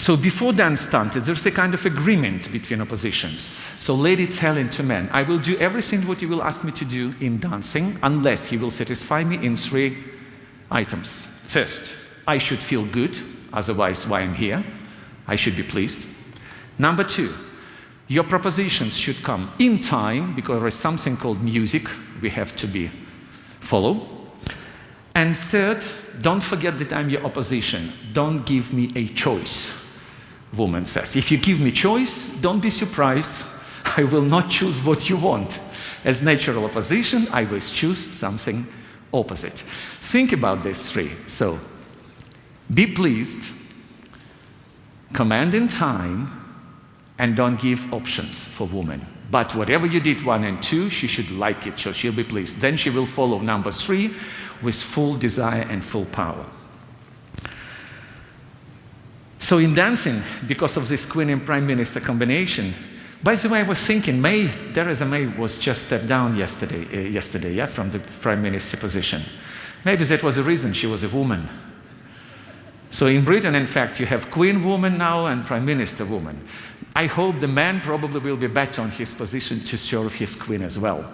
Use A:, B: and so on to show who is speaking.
A: So before dance started, there's a kind of agreement between oppositions. So lady telling to men, I will do everything what you will ask me to do in dancing unless you will satisfy me in 3 items. First, I should feel good, otherwise why I'm here? I should be pleased. Number 2, your propositions should come in time, because there is something called music we have to follow. And third, don't forget that I'm your opposition. Don't give me a choice, woman says. If you give me choice, don't be surprised. I will not choose what you want. As natural opposition, I will choose something opposite. Think about these 3. So, be pleased, command in time, and don't give options for women. But whatever you did 1 and 2, she should like it, so she'll be pleased. Then she will follow number 3 with full desire and full power. So in dancing, because of this Queen and Prime Minister combination, by the way, I was thinking, Theresa May was just stepped down yesterday, from the Prime Minister position. Maybe that was the reason she was a woman. So in Britain, in fact, you have Queen woman now and Prime Minister woman. I hope the man probably will be better on his position to serve his Queen as well.